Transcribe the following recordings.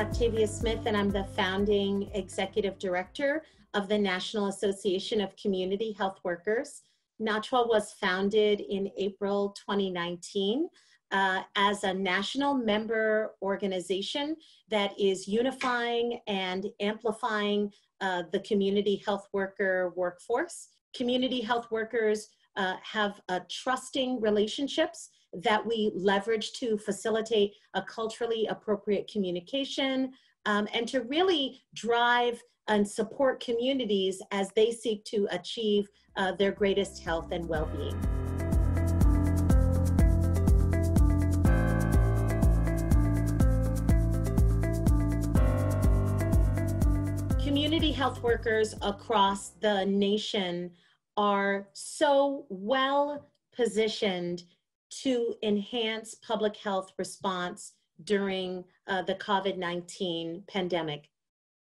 Octavia Smith, and I'm the founding executive director of the National Association of Community Health Workers. NACHW was founded in April 2019 as a national member organization that is unifying and amplifying the community health worker workforce. Community health workers have trusting relationships that we leverage to facilitate a culturally appropriate communication and to really drive and support communities as they seek to achieve their greatest health and well-being. Community health workers across the nation are so well positioned to enhance public health response during the COVID-19 pandemic.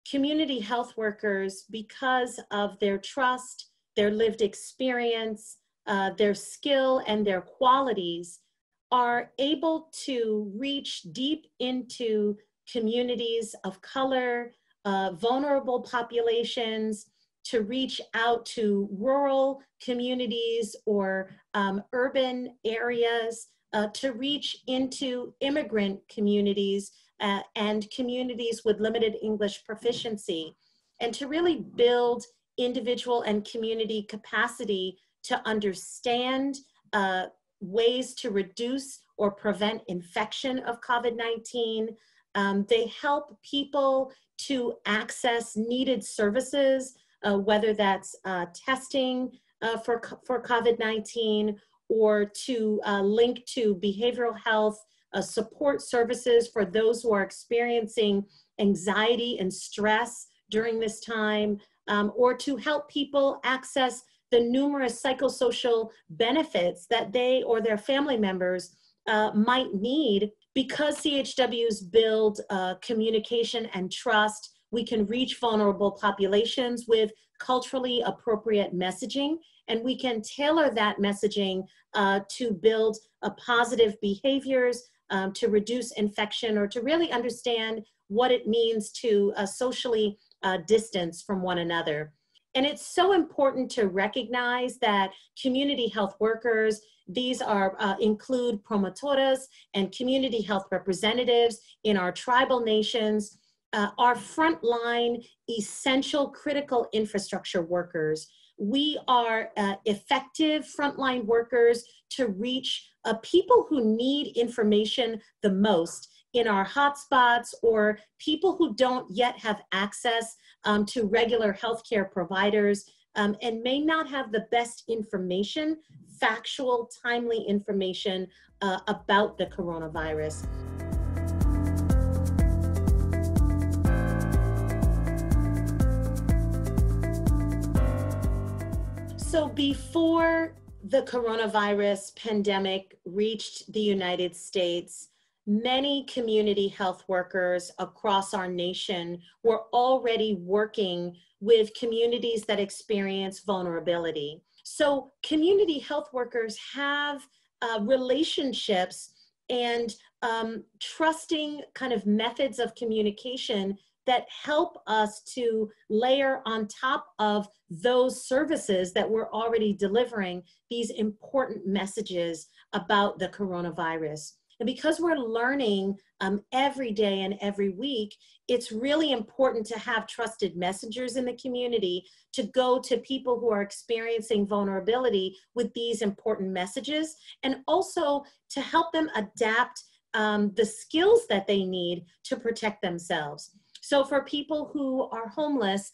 Community health workers, because of their trust, their lived experience, their skill, and their qualities, are able to reach deep into communities of color, vulnerable populations, to reach out to rural communities or urban areas, to reach into immigrant communities and communities with limited English proficiency, and to really build individual and community capacity to understand ways to reduce or prevent infection of COVID-19. They help people to access needed services, whether that's testing for COVID-19 or to link to behavioral health support services for those who are experiencing anxiety and stress during this time, or to help people access the numerous psychosocial benefits that they or their family members might need. Because CHWs build communication and trust, we can reach vulnerable populations with culturally appropriate messaging, and we can tailor that messaging to build positive behaviors, to reduce infection, or to really understand what it means to socially distance from one another. And it's so important to recognize that community health workers, these include promotoras and community health representatives in our tribal nations, are frontline, essential, critical infrastructure workers. We are effective frontline workers to reach people who need information the most in our hotspots, or people who don't yet have access to regular healthcare providers and may not have the best information, factual, timely information about the coronavirus. So before the coronavirus pandemic reached the United States, many community health workers across our nation were already working with communities that experience vulnerability. So community health workers have relationships and trusting kind of methods of communication that help us to layer on top of those services that we're already delivering these important messages about the coronavirus. And because we're learning every day and every week, it's really important to have trusted messengers in the community to go to people who are experiencing vulnerability with these important messages, and also to help them adapt the skills that they need to protect themselves. So for people who are homeless,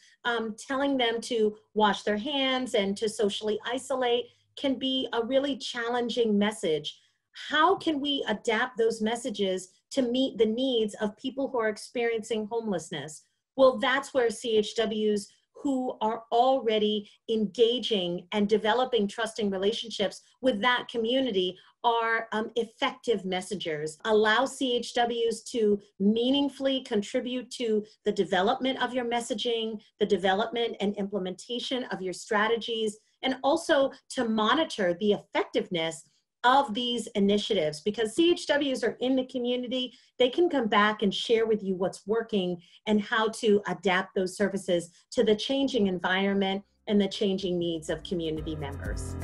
telling them to wash their hands and to socially isolate can be a really challenging message. How can we adapt those messages to meet the needs of people who are experiencing homelessness? Well, that's where CHWs who are already engaging and developing trusting relationships with that community are effective messengers. Allow CHWs to meaningfully contribute to the development of your messaging, the development and implementation of your strategies, and also to monitor the effectiveness of these initiatives, because CHWs are in the community. They can come back and share with you what's working and how to adapt those services to the changing environment and the changing needs of community members.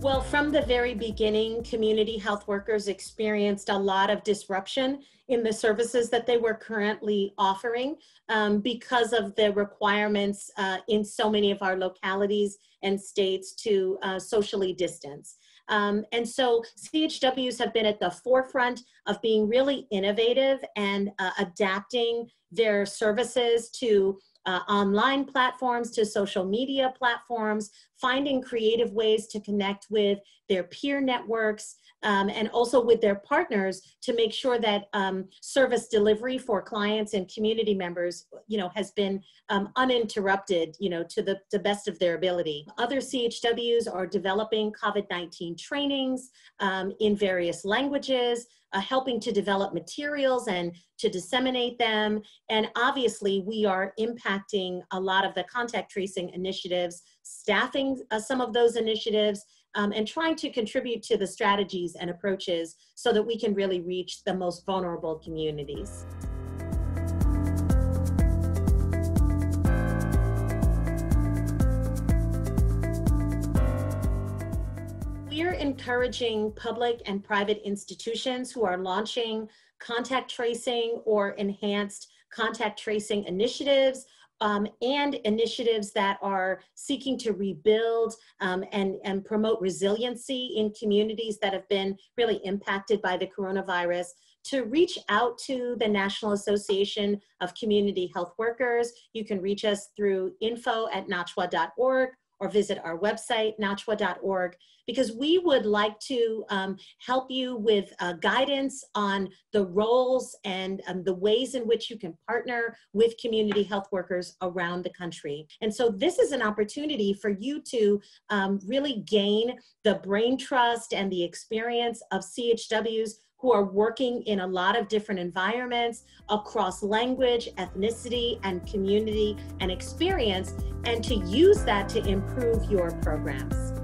Well, from the very beginning, community health workers experienced a lot of disruption in the services that they were currently offering because of the requirements in so many of our localities and states to socially distance. And so CHWs have been at the forefront of being really innovative and adapting their services to online platforms, to social media platforms, finding creative ways to connect with their peer networks and also with their partners to make sure that service delivery for clients and community members, has been uninterrupted, to the best of their ability. Other CHWs are developing COVID-19 trainings in various languages, helping to develop materials and to disseminate them. And obviously, we are impacting a lot of the contact tracing initiatives, staffing some of those initiatives, and trying to contribute to the strategies and approaches so that we can really reach the most vulnerable communities. We're encouraging public and private institutions who are launching contact tracing or enhanced contact tracing initiatives and initiatives that are seeking to rebuild and promote resiliency in communities that have been really impacted by the coronavirus, to reach out to the National Association of Community Health Workers. You can reach us through info@nachwa.org or visit our website, nachwa.org, because we would like to help you with guidance on the roles and the ways in which you can partner with community health workers around the country. And so this is an opportunity for you to really gain the brain trust and the experience of CHWs who are working in a lot of different environments across language, ethnicity, and community and experience, and to use that to improve your programs.